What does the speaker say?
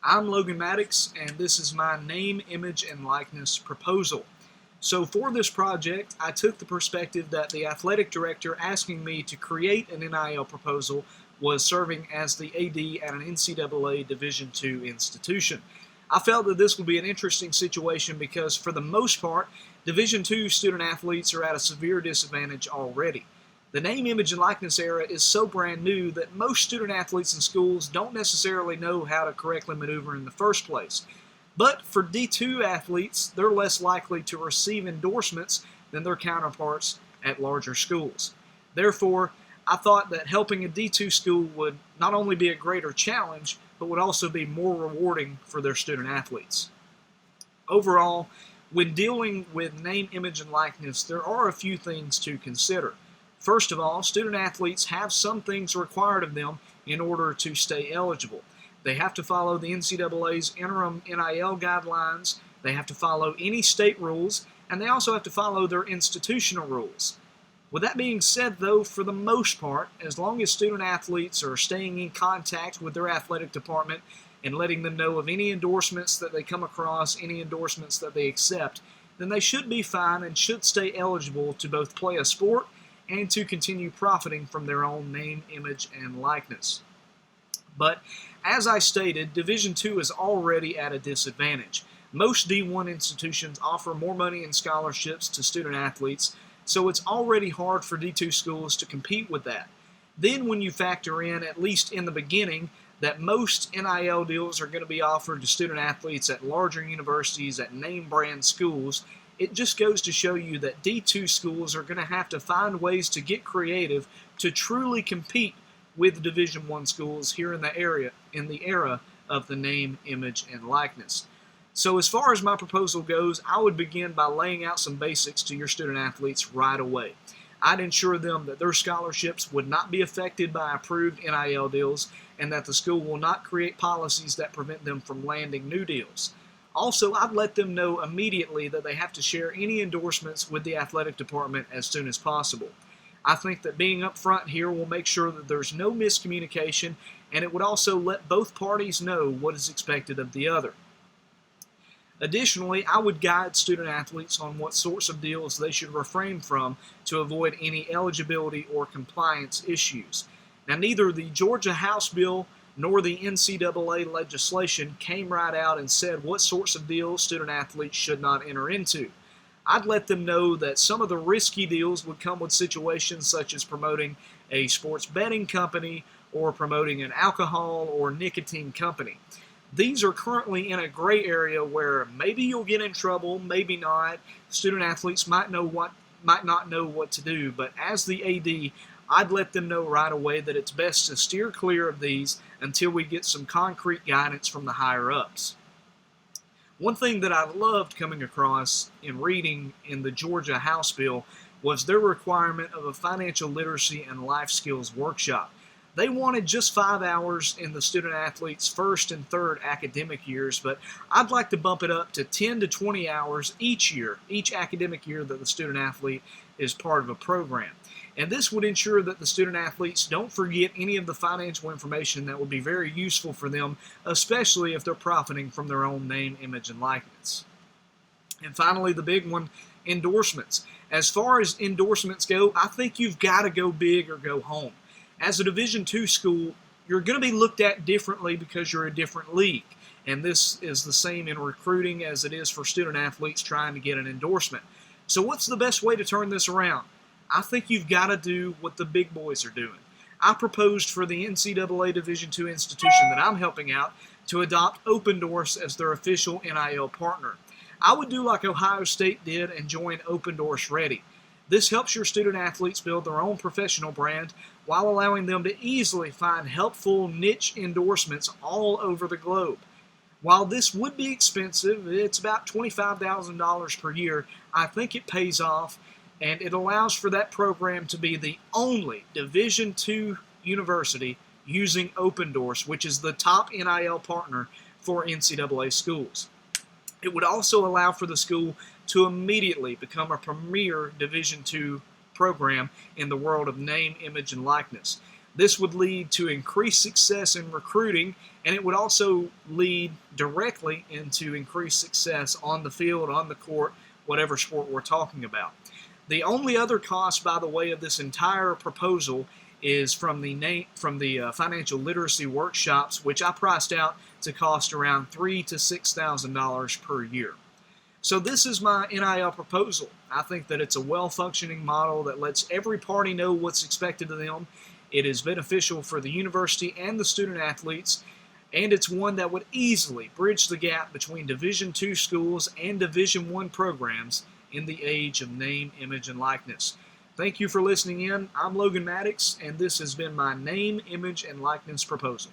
I'm Logan Maddox, and this is my name, image, and likeness proposal. So for this project, I took the perspective that the athletic director asking me to create an NIL proposal was serving as the AD at an NCAA Division II institution. I felt that this would be an interesting situation because, for the most part, Division II student athletes are at a severe disadvantage already. The name, image, and likeness era is so brand new that most student athletes in schools don't necessarily know how to correctly maneuver in the first place. But for D2 athletes, they're less likely to receive endorsements than their counterparts at larger schools. Therefore, I thought that helping a D2 school would not only be a greater challenge, but would also be more rewarding for their student athletes. Overall, when dealing with name, image, and likeness, there are a few things to consider. First of all, student athletes have some things required of them in order to stay eligible. They have to follow the NCAA's interim NIL guidelines, they have to follow any state rules, and they also have to follow their institutional rules. With that being said, though, for the most part, as long as student athletes are staying in contact with their athletic department and letting them know of any endorsements that they come across, any endorsements that they accept, then they should be fine and should stay eligible to both play a sport and to continue profiting from their own name, image, and likeness. But as I stated, Division II is already at a disadvantage. Most D1 institutions offer more money in scholarships to student athletes, so it's already hard for D2 schools to compete with that. Then when you factor in, at least in the beginning, that most NIL deals are going to be offered to student athletes at larger universities, at name brand schools, it just goes to show you that D2 schools are going to have to find ways to get creative to truly compete with Division I schools here in the era of the name, image, and likeness. So as far as my proposal goes, I would begin by laying out some basics to your student athletes right away. I'd ensure them that their scholarships would not be affected by approved NIL deals and that the school will not create policies that prevent them from landing new deals. Also, I'd let them know immediately that they have to share any endorsements with the athletic department as soon as possible. I think that being upfront here will make sure that there's no miscommunication, and it would also let both parties know what is expected of the other. Additionally, I would guide student athletes on what sorts of deals they should refrain from to avoid any eligibility or compliance issues. Now, neither the Georgia House bill nor the NCAA legislation came right out and said what sorts of deals student athletes should not enter into. I'd let them know that some of the risky deals would come with situations such as promoting a sports betting company or promoting an alcohol or nicotine company. These are currently in a gray area where maybe you'll get in trouble, maybe not. Student athletes might not know what to do, but as the AD, I'd let them know right away that it's best to steer clear of these until we get some concrete guidance from the higher-ups. One thing that I loved coming across in reading in the Georgia House bill was their requirement of a financial literacy and life skills workshop. They wanted just 5 hours in the student athlete's first and third academic years, but I'd like to bump it up to 10 to 20 hours each year, each academic year that the student athlete is part of a program. And this would ensure that the student athletes don't forget any of the financial information that would be very useful for them, especially if they're profiting from their own name, image, and likeness. And finally, the big one, endorsements. As far as endorsements go, I think you've got to go big or go home. As a Division II school, you're going to be looked at differently because you're a different league. And this is the same in recruiting as it is for student athletes trying to get an endorsement. So what's the best way to turn this around? I think you've got to do what the big boys are doing. I proposed for the NCAA Division II institution that I'm helping out to adopt Opendorse as their official NIL partner. I would do like Ohio State did and join Opendorse Ready. This helps your student athletes build their own professional brand while allowing them to easily find helpful niche endorsements all over the globe. While this would be expensive, it's about $25,000 per year, I think it pays off, and it allows for that program to be the only Division II university using Opendorse, which is the top NIL partner for NCAA schools. It would also allow for the school to immediately become a premier Division II program in the world of name, image, and likeness. This would lead to increased success in recruiting, and it would also lead directly into increased success on the field, on the court, whatever sport we're talking about. The only other cost, by the way, of this entire proposal is from the financial literacy workshops, which I priced out to cost around $3,000 to $6,000 per year. So this is my NIL proposal. I think that it's a well-functioning model that lets every party know what's expected of them. It is beneficial for the university and the student athletes, and it's one that would easily bridge the gap between Division II schools and Division I programs in the age of name, image, and likeness. Thank you for listening in. I'm Logan Maddox, and this has been my name, image, and likeness proposal.